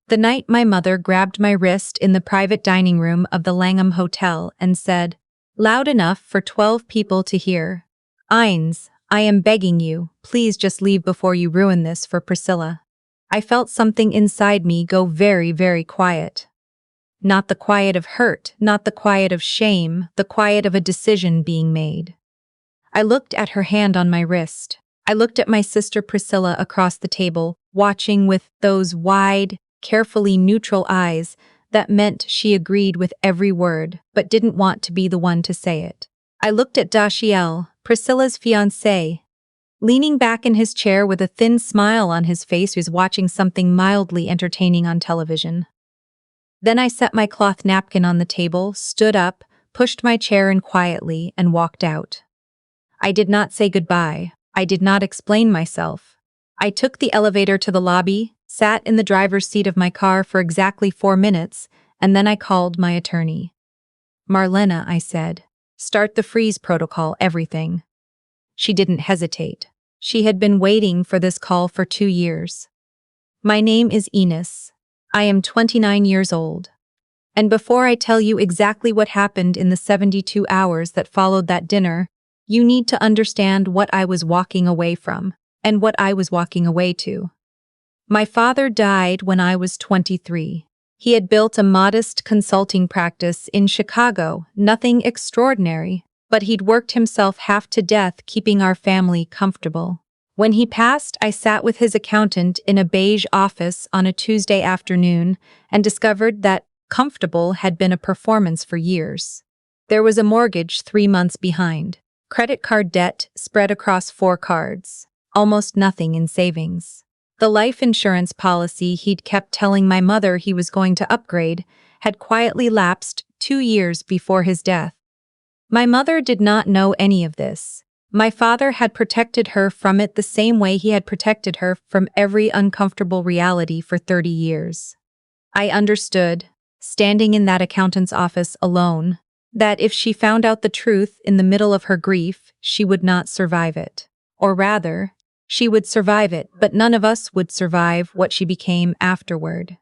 The night my mother grabbed my wrist in the private dining room of the Langham Hotel and said, loud enough for 12 people to hear, "Ines, I am begging you, please just leave before you ruin this for Priscilla." I felt something inside me go very, very quiet. Not the quiet of hurt, not the quiet of shame, the quiet of a decision being made. I looked at her hand on my wrist. I looked at my sister Priscilla across the table, watching with those wide, carefully neutral eyes that meant she agreed with every word, but didn't want to be the one to say it. I looked at Dashiell, Priscilla's fiancé, leaning back in his chair with a thin smile on his face, who's watching something mildly entertaining on television. Then I set my cloth napkin on the table, stood up, pushed my chair in quietly, and walked out. I did not say goodbye. I did not explain myself. I took the elevator to the lobby, sat in the driver's seat of my car for exactly 4 minutes, and then I called my attorney. "Marlena," I said, "start the freeze protocol, everything." She didn't hesitate. She had been waiting for this call for 2 years. "My name is Ines. I am 29 years old. And before I tell you exactly what happened in the 72 hours that followed that dinner, you need to understand what I was walking away from, and what I was walking away to. My father died when I was 23. He had built a modest consulting practice in Chicago, nothing extraordinary, but he'd worked himself half to death keeping our family comfortable. When he passed, I sat with his accountant in a beige office on a Tuesday afternoon and discovered that comfortable had been a performance for years. There was a mortgage 3 months behind. Credit card debt spread across 4 cards. Almost nothing in savings. The life insurance policy he'd kept telling my mother he was going to upgrade had quietly lapsed 2 years before his death. My mother did not know any of this. My father had protected her from it the same way he had protected her from every uncomfortable reality for 30 years. I understood, standing in that accountant's office alone, that if she found out the truth in the middle of her grief, she would not survive it. Or rather, she would survive it, but none of us would survive what she became afterward.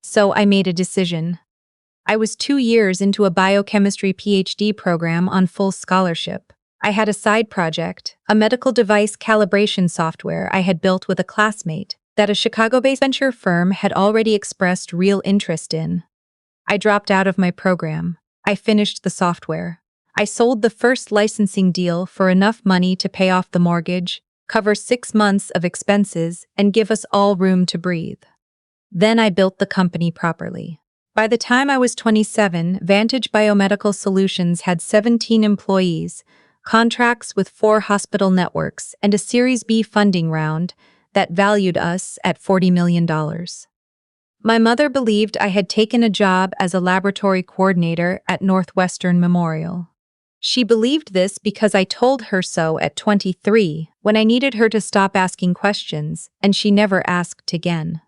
So I made a decision. I was 2 years into a biochemistry PhD program on full scholarship. I had a side project, a medical device calibration software I had built with a classmate that a Chicago-based venture firm had already expressed real interest in. I dropped out of my program. I finished the software. I sold the first licensing deal for enough money to pay off the mortgage, cover 6 months of expenses, and give us all room to breathe. Then I built the company properly. By the time I was 27, Vantage Biomedical Solutions had 17 employees, contracts with 4 hospital networks, and a Series B funding round that valued us at $40 million. My mother believed I had taken a job as a laboratory coordinator at Northwestern Memorial. She believed this because I told her so at 23, when I needed her to stop asking questions, and she never asked again.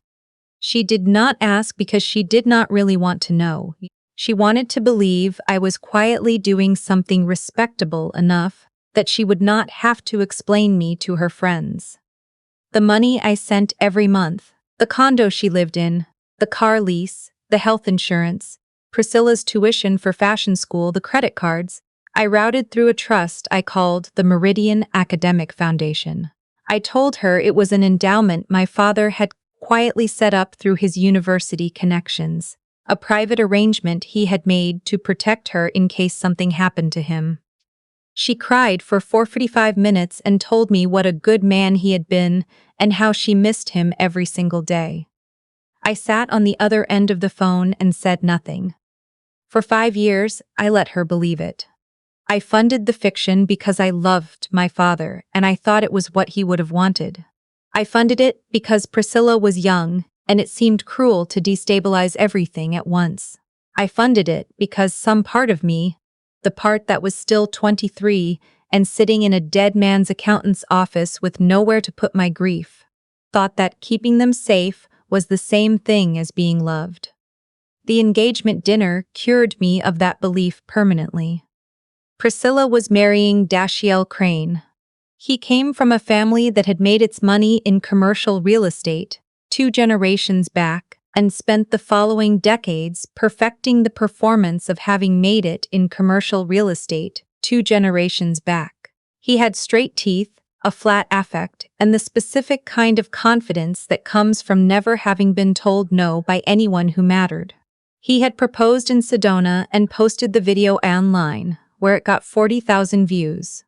She did not ask because she did not really want to know. She wanted to believe I was quietly doing something respectable enough that she would not have to explain me to her friends. The money I sent every month, the condo she lived in, the car lease, the health insurance, Priscilla's tuition for fashion school, the credit cards, I routed through a trust I called the Meridian Academic Foundation. I told her it was an endowment my father had quietly set up through his university connections, a private arrangement he had made to protect her in case something happened to him. She cried for 45 minutes and told me what a good man he had been and how she missed him every single day. I sat on the other end of the phone and said nothing. For 5 years, I let her believe it. I funded the fiction because I loved my father and I thought it was what he would have wanted. I funded it because Priscilla was young and it seemed cruel to destabilize everything at once. I funded it because some part of me, the part that was still 23 and sitting in a dead man's accountant's office with nowhere to put my grief, thought that keeping them safe was the same thing as being loved. The engagement dinner cured me of that belief permanently. Priscilla was marrying Dashiell Crane. He came from a family that had made its money in commercial real estate 2 generations back, and spent the following decades perfecting the performance of having made it in commercial real estate 2 generations back. He had straight teeth, a flat affect, and the specific kind of confidence that comes from never having been told no by anyone who mattered. He had proposed in Sedona and posted the video online, where it got 40,000 views.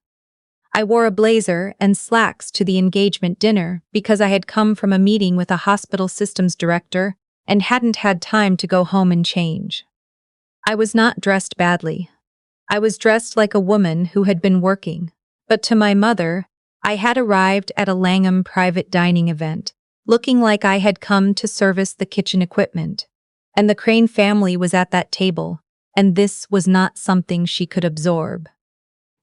I wore a blazer and slacks to the engagement dinner because I had come from a meeting with a hospital systems director and hadn't had time to go home and change. I was not dressed badly. I was dressed like a woman who had been working, but to my mother, I had arrived at a Langham private dining event, looking like I had come to service the kitchen equipment, and the Crane family was at that table, and this was not something she could absorb.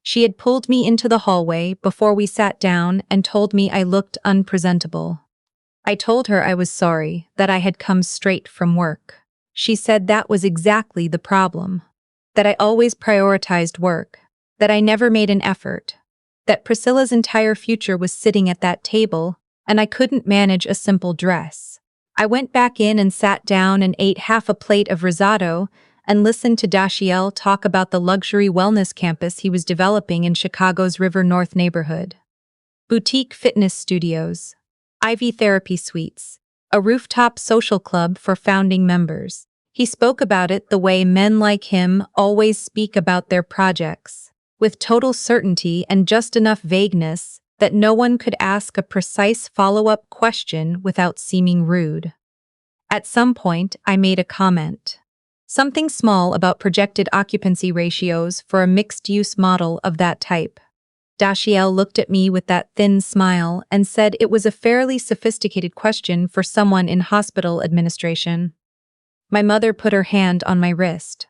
She had pulled me into the hallway before we sat down and told me I looked unpresentable. I told her I was sorry, that I had come straight from work. She said that was exactly the problem. That I always prioritized work. That I never made an effort. That Priscilla's entire future was sitting at that table, and I couldn't manage a simple dress. I went back in and sat down and ate half a plate of risotto and listened to Dashiell talk about the luxury wellness campus he was developing in Chicago's River North neighborhood. Boutique fitness studios. Ivy therapy suites, a rooftop social club for founding members. He spoke about it the way men like him always speak about their projects, with total certainty and just enough vagueness that no one could ask a precise follow-up question without seeming rude. At some point, I made a comment. Something small about projected occupancy ratios for a mixed-use model of that type. Dashiell looked at me with that thin smile and said it was a fairly sophisticated question for someone in hospital administration. My mother put her hand on my wrist.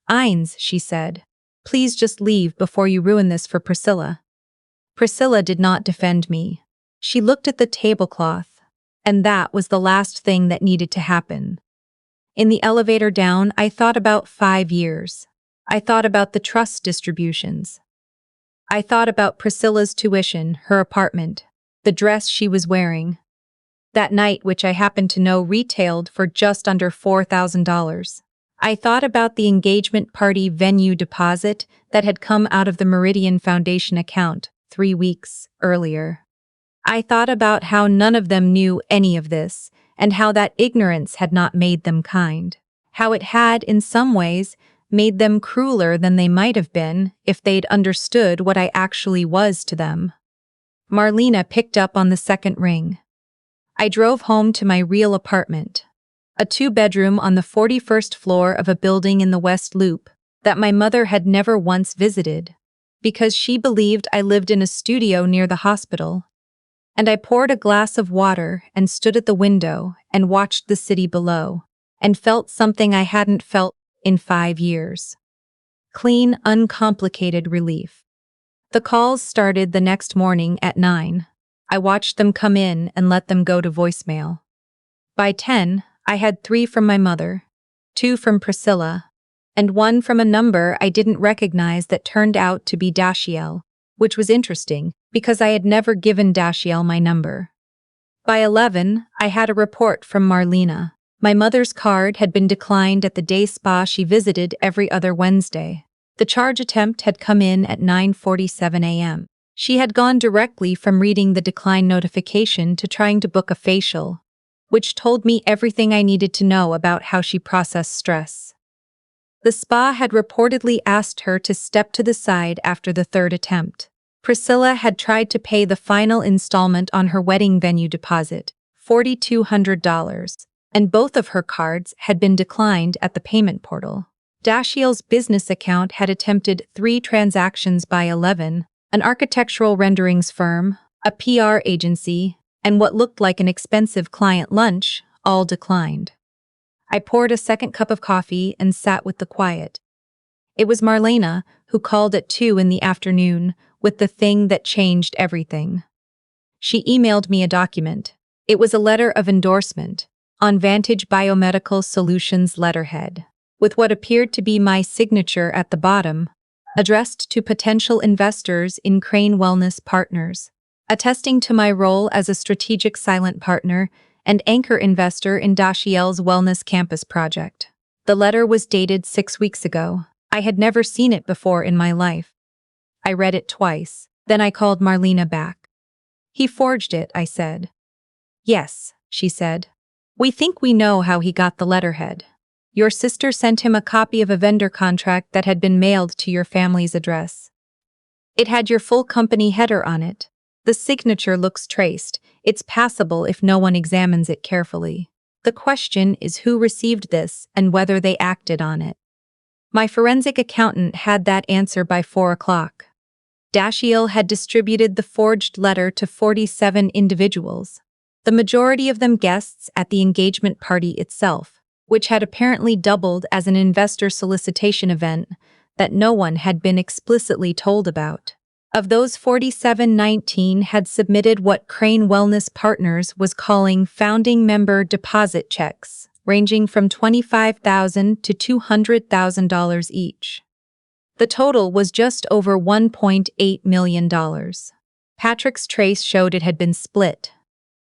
"Ines," she said, "please just leave before you ruin this for Priscilla." Priscilla did not defend me. She looked at the tablecloth, and that was the last thing that needed to happen. In the elevator down, I thought about 5 years. I thought about the trust distributions. I thought about Priscilla's tuition, her apartment, the dress she was wearing. That night, which I happened to know retailed for just under $4,000. I thought about the engagement party venue deposit that had come out of the Meridian Foundation account 3 weeks earlier. I thought about how none of them knew any of this, and how that ignorance had not made them kind. How it had, in some ways, made them crueler than they might have been if they'd understood what I actually was to them. Marlena picked up on the second ring. I drove home to my real apartment, a 2-bedroom on the 41st floor of a building in the West Loop that my mother had never once visited, because she believed I lived in a studio near the hospital. And I poured a glass of water and stood at the window and watched the city below, and felt something I hadn't felt in 5 years. Clean, uncomplicated relief. The calls started the next morning at 9. I watched them come in and let them go to voicemail. By 10, I had 3 from my mother, 2 from Priscilla, and 1 from a number I didn't recognize that turned out to be Dashiell, which was interesting because I had never given Dashiell my number. By 11, I had a report from Marlena. My mother's card had been declined at the day spa she visited every other Wednesday. The charge attempt had come in at 9:47 a.m. She had gone directly from reading the decline notification to trying to book a facial, which told me everything I needed to know about how she processed stress. The spa had reportedly asked her to step to the side after the 3rd attempt. Priscilla had tried to pay the final installment on her wedding venue deposit, $4,200, and both of her cards had been declined at the payment portal. Dashiell's business account had attempted 3 transactions by 11, an architectural renderings firm, a PR agency, and what looked like an expensive client lunch, all declined. I poured a second cup of coffee and sat with the quiet. It was Marlena who called at 2 in the afternoon with the thing that changed everything. She emailed me a document. It was a letter of endorsement on Vantage Biomedical Solutions letterhead, with what appeared to be my signature at the bottom, addressed to potential investors in Crane Wellness Partners, attesting to my role as a strategic silent partner and anchor investor in Dashiell's Wellness Campus project. The letter was dated 6 weeks ago. I had never seen it before in my life. I read it twice, then I called Marlena back. "He forged it," I said. "Yes," she said. "We think we know how he got the letterhead. Your sister sent him a copy of a vendor contract that had been mailed to your family's address. It had your full company header on it. The signature looks traced. It's passable if no one examines it carefully. The question is who received this and whether they acted on it." My forensic accountant had that answer by 4 o'clock. Dashiell had distributed the forged letter to 47 individuals, the majority of them guests at the engagement party itself, which had apparently doubled as an investor solicitation event that no one had been explicitly told about. Of those 47, 19 had submitted what Crane Wellness Partners was calling founding member deposit checks, ranging from $25,000 to $200,000 each. The total was just over $1.8 million. Patrick's trace showed it had been split.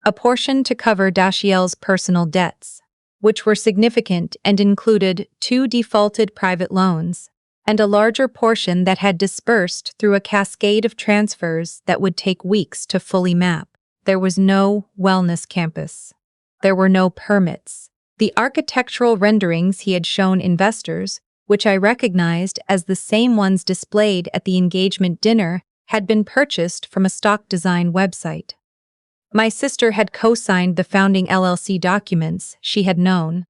A portion to cover Dashiell's personal debts, which were significant and included 2 defaulted private loans, and a larger portion that had dispersed through a cascade of transfers that would take weeks to fully map. There was no wellness campus. There were no permits. The architectural renderings he had shown investors, which I recognized as the same ones displayed at the engagement dinner, had been purchased from a stock design website. My sister had co-signed the founding LLC documents she had known.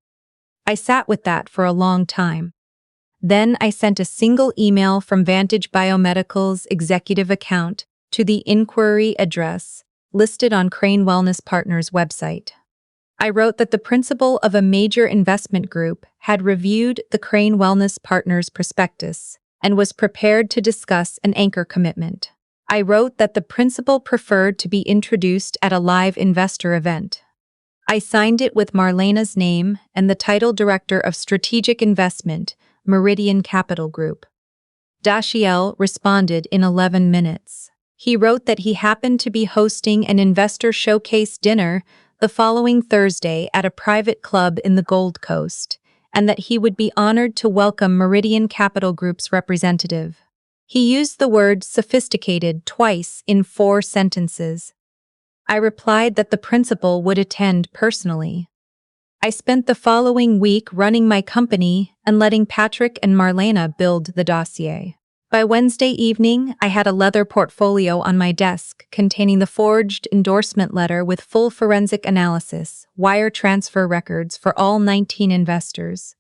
I sat with that for a long time. Then I sent a single email from Vantage Biomedical's executive account to the inquiry address listed on Crane Wellness Partners' website. I wrote that the principal of a major investment group had reviewed the Crane Wellness Partners prospectus and was prepared to discuss an anchor commitment. I wrote that the principal preferred to be introduced at a live investor event. I signed it with Marlena's name and the title Director of Strategic Investment, Meridian Capital Group. Dashiell responded in 11 minutes. He wrote that he happened to be hosting an investor showcase dinner the following Thursday at a private club in the Gold Coast, and that he would be honored to welcome Meridian Capital Group's representative. He used the word sophisticated twice in 4 sentences. I replied that the principal would attend personally. I spent the following week running my company and letting Patrick and Marlena build the dossier. By Wednesday evening, I had a leather portfolio on my desk containing the forged endorsement letter with full forensic analysis, wire transfer records for all 19 investors,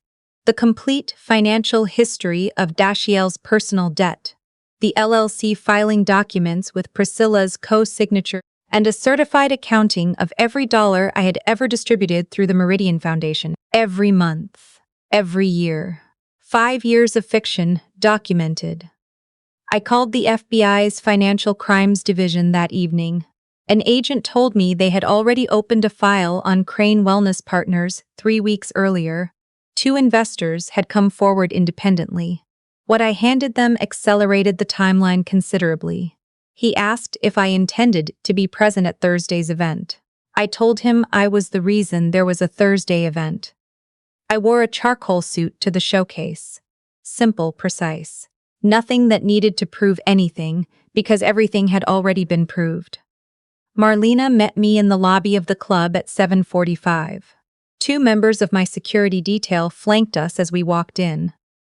the complete financial history of Dashiell's personal debt, the LLC filing documents with Priscilla's co-signature, and a certified accounting of every dollar I had ever distributed through the Meridian Foundation, every month, every year. 5 years of fiction documented. I called the FBI's Financial Crimes Division that evening. An agent told me they had already opened a file on Crane Wellness Partners 3 weeks earlier. 2 investors had come forward independently. What I handed them accelerated the timeline considerably. He asked if I intended to be present at Thursday's event. I told him I was the reason there was a Thursday event. I wore a charcoal suit to the showcase. Simple, precise. Nothing that needed to prove anything, because everything had already been proved. Marlena met me in the lobby of the club at 7:45. 2 members of my security detail flanked us as we walked in.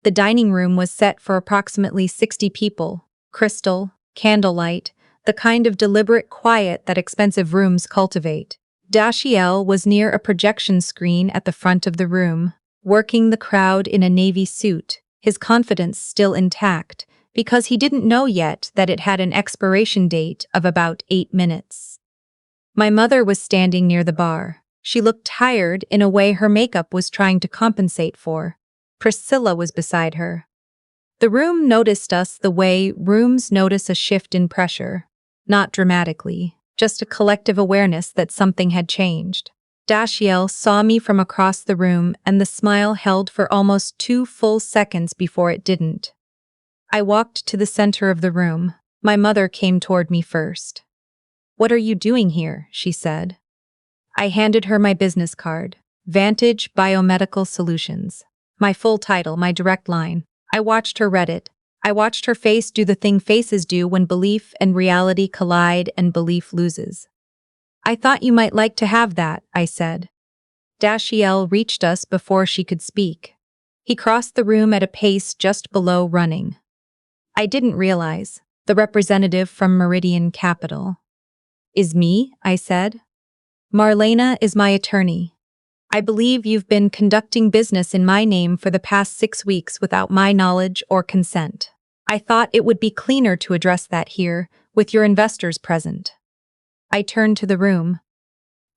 The dining room was set for approximately 60 people. Crystal, candlelight, the kind of deliberate quiet that expensive rooms cultivate. Dashiell was near a projection screen at the front of the room, working the crowd in a navy suit, his confidence still intact, because he didn't know yet that it had an expiration date of about 8 minutes. My mother was standing near the bar. She looked tired in a way her makeup was trying to compensate for. Priscilla was beside her. The room noticed us the way rooms notice a shift in pressure. Not dramatically, just a collective awareness that something had changed. Dashiell saw me from across the room and the smile held for almost 2 full seconds before it didn't. I walked to the center of the room. My mother came toward me first. "What are you doing here?" she said. I handed her my business card. Vantage Biomedical Solutions. My full title, my direct line. I watched her read it. I watched her face do the thing faces do when belief and reality collide and belief loses. I thought you might like to have that, I said. Dashiell reached us before she could speak. He crossed the room at a pace just below running. I didn't realize. The representative from Meridian Capital. Is me, I said. Marlena is my attorney. I believe you've been conducting business in my name for the past 6 weeks without my knowledge or consent. I thought it would be cleaner to address that here, with your investors present. I turned to the room.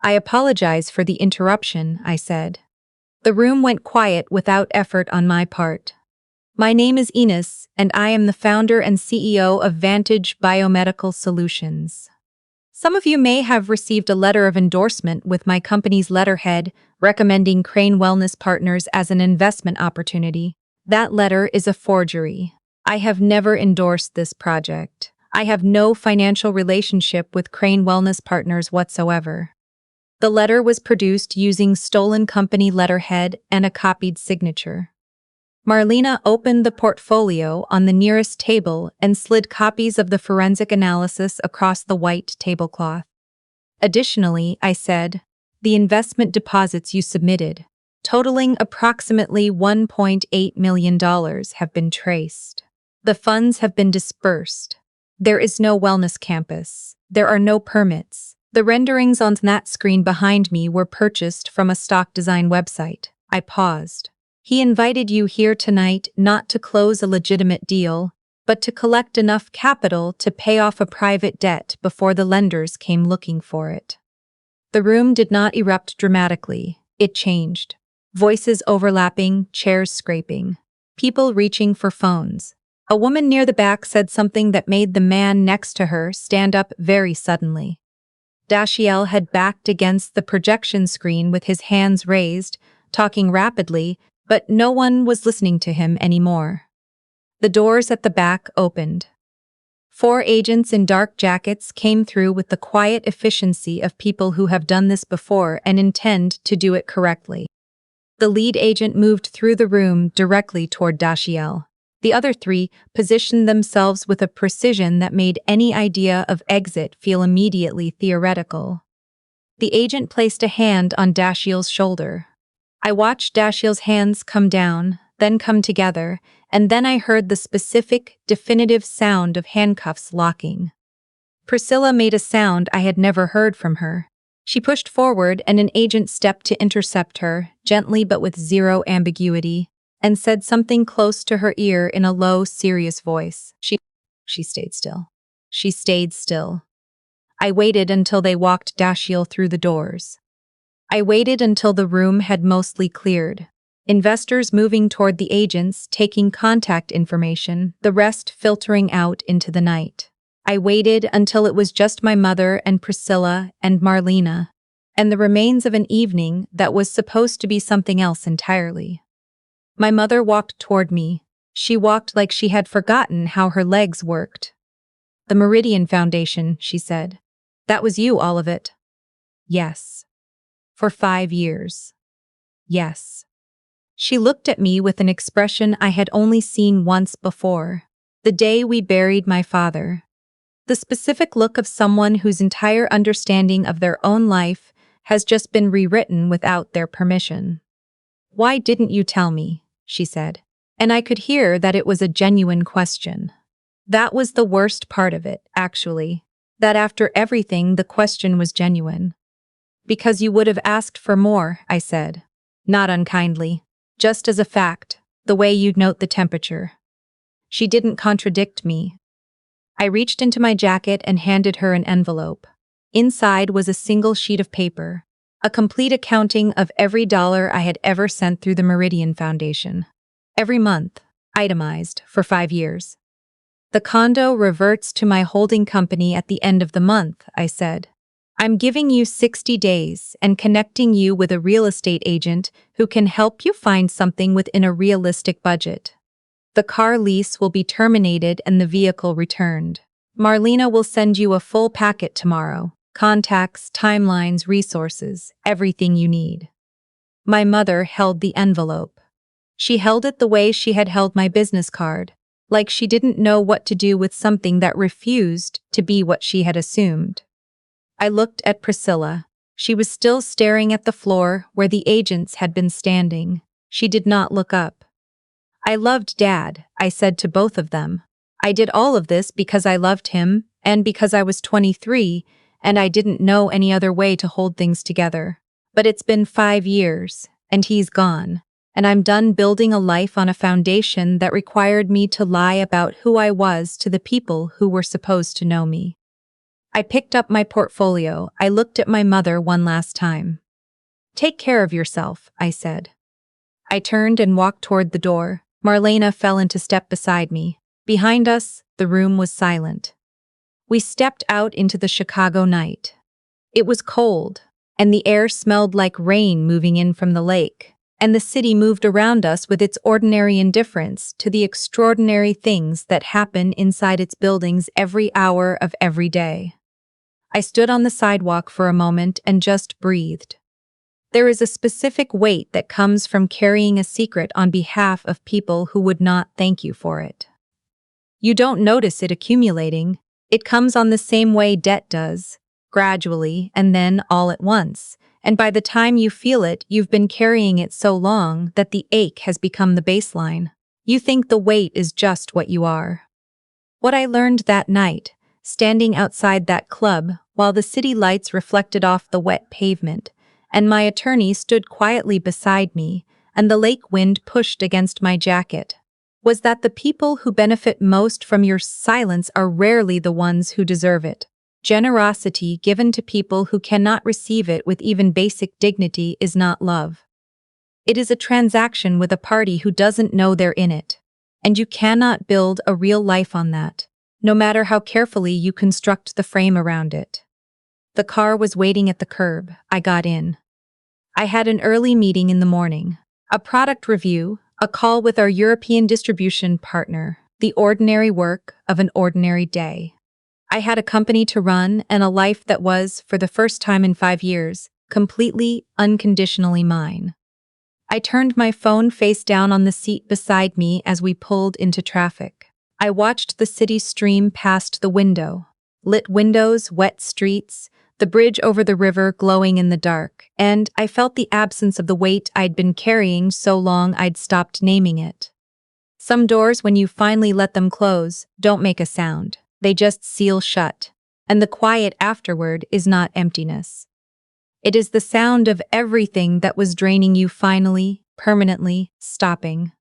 I apologize for the interruption, I said. The room went quiet without effort on my part. My name is Ines, and I am the founder and CEO of Vantage Biomedical Solutions. Some of you may have received a letter of endorsement with my company's letterhead recommending Crane Wellness Partners as an investment opportunity. That letter is a forgery. I have never endorsed this project. I have no financial relationship with Crane Wellness Partners whatsoever. The letter was produced using stolen company letterhead and a copied signature. Marlena opened the portfolio on the nearest table and slid copies of the forensic analysis across the white tablecloth. Additionally, I said, the investment deposits you submitted, totaling approximately $1.8 million, have been traced. The funds have been dispersed. There is no wellness campus. There are no permits. The renderings on that screen behind me were purchased from a stock design website. I paused. He invited you here tonight not to close a legitimate deal, but to collect enough capital to pay off a private debt before the lenders came looking for it. The room did not erupt dramatically. It changed. Voices overlapping, chairs scraping. People reaching for phones. A woman near the back said something that made the man next to her stand up very suddenly. Dashiell had backed against the projection screen with his hands raised, talking rapidly, but no one was listening to him anymore. The doors at the back opened. 4 agents in dark jackets came through with the quiet efficiency of people who have done this before and intend to do it correctly. The lead agent moved through the room directly toward Dashiell. The other 3 positioned themselves with a precision that made any idea of exit feel immediately theoretical. The agent placed a hand on Dashiell's shoulder. I watched Dashiell's hands come down, then come together, and then I heard the specific, definitive sound of handcuffs locking. Priscilla made a sound I had never heard from her. She pushed forward and an agent stepped to intercept her, gently but with zero ambiguity, and said something close to her ear in a low, serious voice. She stayed still. She stayed still. I waited until they walked Dashiell through the doors. I waited until the room had mostly cleared. Investors moving toward the agents, taking contact information, the rest filtering out into the night. I waited until it was just my mother and Priscilla and Marlena, and the remains of an evening that was supposed to be something else entirely. My mother walked toward me. She walked like she had forgotten how her legs worked. The Meridian Foundation, she said. That was you, all of it. Yes. For 5 years. Yes. She looked at me with an expression I had only seen once before. The day we buried my father. The specific look of someone whose entire understanding of their own life has just been rewritten without their permission. Why didn't you tell me? She said. And I could hear that it was a genuine question. That was the worst part of it, actually. That after everything, the question was genuine. Because you would have asked for more, I said. Not unkindly. Just as a fact, the way you'd note the temperature. She didn't contradict me. I reached into my jacket and handed her an envelope. Inside was a single sheet of paper. A complete accounting of every dollar I had ever sent through the Meridian Foundation. Every month, itemized, for 5 years. The condo reverts to my holding company at the end of the month, I said. I'm giving you 60 days and connecting you with a real estate agent who can help you find something within a realistic budget. The car lease will be terminated and the vehicle returned. Marlena will send you a full packet tomorrow. Contacts, timelines, resources, everything you need. My mother held the envelope. She held it the way she had held my business card, like she didn't know what to do with something that refused to be what she had assumed. I looked at Priscilla. She was still staring at the floor where the agents had been standing. She did not look up. I loved Dad, I said to both of them. I did all of this because I loved him, and because I was 23, and I didn't know any other way to hold things together. But it's been 5 years, and he's gone, and I'm done building a life on a foundation that required me to lie about who I was to the people who were supposed to know me. I picked up my portfolio. I looked at my mother one last time. "Take care of yourself," I said. I turned and walked toward the door. Marlena fell into step beside me. Behind us, the room was silent. We stepped out into the Chicago night. It was cold, and the air smelled like rain moving in from the lake, and the city moved around us with its ordinary indifference to the extraordinary things that happen inside its buildings every hour of every day. I stood on the sidewalk for a moment and just breathed. There is a specific weight that comes from carrying a secret on behalf of people who would not thank you for it. You don't notice it accumulating. It comes on the same way debt does, gradually and then all at once, and by the time you feel it, you've been carrying it so long that the ache has become the baseline. You think the weight is just what you are. What I learned that night, standing outside that club while the city lights reflected off the wet pavement, and my attorney stood quietly beside me, and the lake wind pushed against my jacket, was that the people who benefit most from your silence are rarely the ones who deserve it. Generosity given to people who cannot receive it with even basic dignity is not love. It is a transaction with a party who doesn't know they're in it, and you cannot build a real life on that, no matter how carefully you construct the frame around it. The car was waiting at the curb. I got in. I had an early meeting in the morning, a product review, a call with our European distribution partner, the ordinary work of an ordinary day. I had a company to run and a life that was, for the first time in 5 years, completely, unconditionally mine. I turned my phone face down on the seat beside me as we pulled into traffic. I watched the city stream past the window. Lit windows, wet streets, the bridge over the river glowing in the dark, and I felt the absence of the weight I'd been carrying so long I'd stopped naming it. Some doors, when you finally let them close, don't make a sound. They just seal shut, and the quiet afterward is not emptiness. It is the sound of everything that was draining you finally, permanently, stopping.